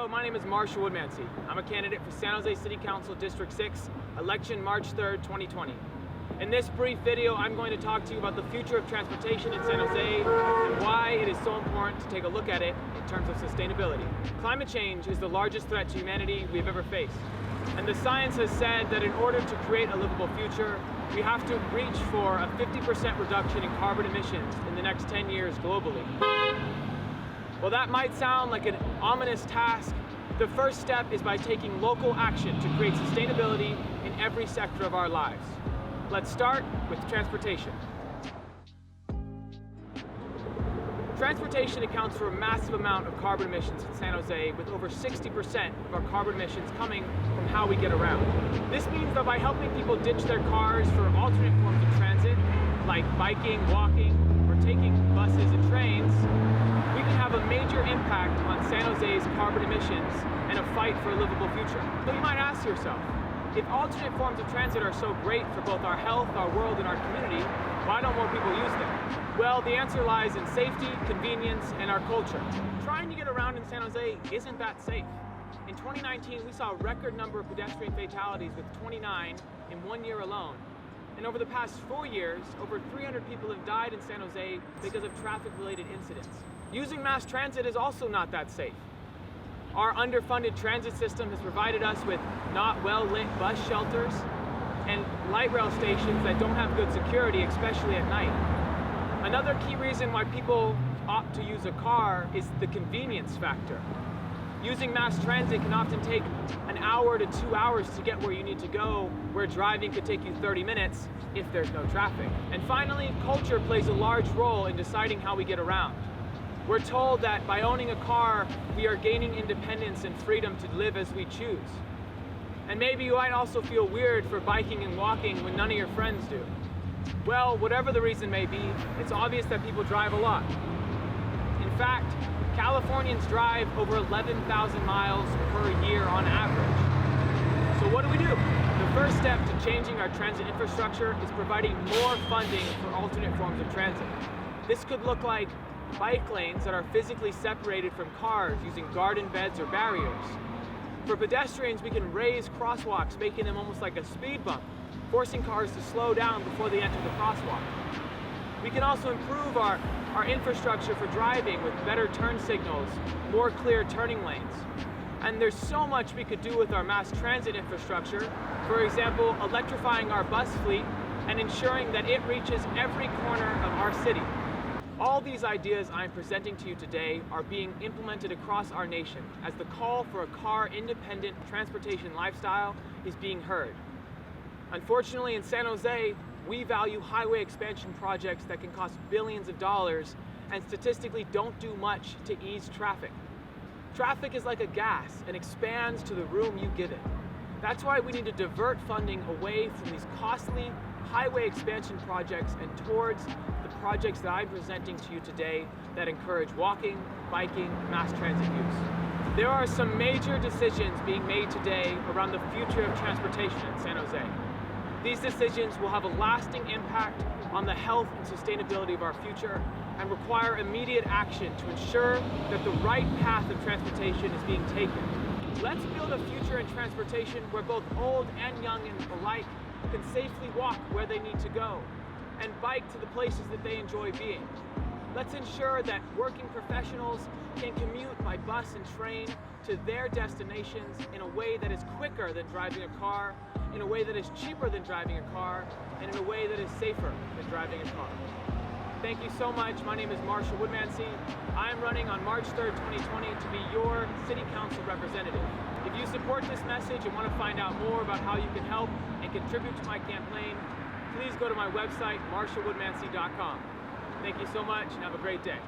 Hello, my name is Marshall Woodmansee. I'm a candidate for San Jose City Council District 6, election March 3rd, 2020. In this brief video, I'm going to talk to you about the future of transportation in San Jose and why it is so important to take a look at it in terms of sustainability. Climate change is the largest threat to humanity we've ever faced. And the science has said that in order to create a livable future, we have to reach for a 50% reduction in carbon emissions in the next 10 years globally. While that might sound like an ominous task, the first step is by taking local action to create sustainability in every sector of our lives. Let's start with transportation. Transportation accounts for a massive amount of carbon emissions in San Jose, with over 60% of our carbon emissions coming from how we get around. This means that by helping people ditch their cars for alternate forms of transit, like biking, walking, or taking buses and trains, we can have a major impact on San Jose's carbon emissions and a fight for a livable future. So you might ask yourself, if alternate forms of transit are so great for both our health, our world, and our community, why don't more people use them? Well, the answer lies in safety, convenience, and our culture. Trying to get around in San Jose isn't that safe. In 2019, we saw a record number of pedestrian fatalities with 29 in 1 year alone. And over the past 4 years, over 300 people have died in San Jose because of traffic-related incidents. Using mass transit is also not that safe. Our underfunded transit system has provided us with not well-lit bus shelters and light rail stations that don't have good security, especially at night. Another key reason why people opt to use a car is the convenience factor. Using mass transit can often take an hour to 2 hours to get where you need to go, where driving could take you 30 minutes if there's no traffic. And finally, culture plays a large role in deciding how we get around. We're told that by owning a car, we are gaining independence and freedom to live as we choose. And maybe you might also feel weird for biking and walking when none of your friends do. Well, whatever the reason may be, it's obvious that people drive a lot. In fact, Californians drive over 11,000 miles per year on average. So what do? The first step to changing our transit infrastructure is providing more funding for alternate forms of transit. This could look like bike lanes that are physically separated from cars using garden beds or barriers. For pedestrians, we can raise crosswalks, making them almost like a speed bump, forcing cars to slow down before they enter the crosswalk. We can also improve our infrastructure for driving with better turn signals, more clear turning lanes. And there's so much we could do with our mass transit infrastructure. For example, electrifying our bus fleet and ensuring that it reaches every corner of our city. All these ideas I'm presenting to you today are being implemented across our nation as the call for a car-independent transportation lifestyle is being heard. Unfortunately, in San Jose, we value highway expansion projects that can cost billions of dollars and statistically don't do much to ease traffic. Traffic is like a gas and expands to the room you give it. That's why we need to divert funding away from these costly highway expansion projects and towards the projects that I'm presenting to you today that encourage walking, biking, mass transit use. There are some major decisions being made today around the future of transportation in San Jose. These decisions will have a lasting impact on the health and sustainability of our future and require immediate action to ensure that the right path of transportation is being taken. Let's build a future in transportation where both old and young and alike can safely walk where they need to go and bike to the places that they enjoy being. Let's ensure that working professionals can commute by bus and train to their destinations in a way that is quicker than driving a car, in a way that is cheaper than driving a car, and in a way that is safer than driving a car. Thank you so much. My name is Marshall Woodmansee. I'm running on March 3rd, 2020 to be your City Council representative. If you support this message and want to find out more about how you can help and contribute to my campaign, please go to my website, marshallwoodmansee.com. Thank you so much and have a great day.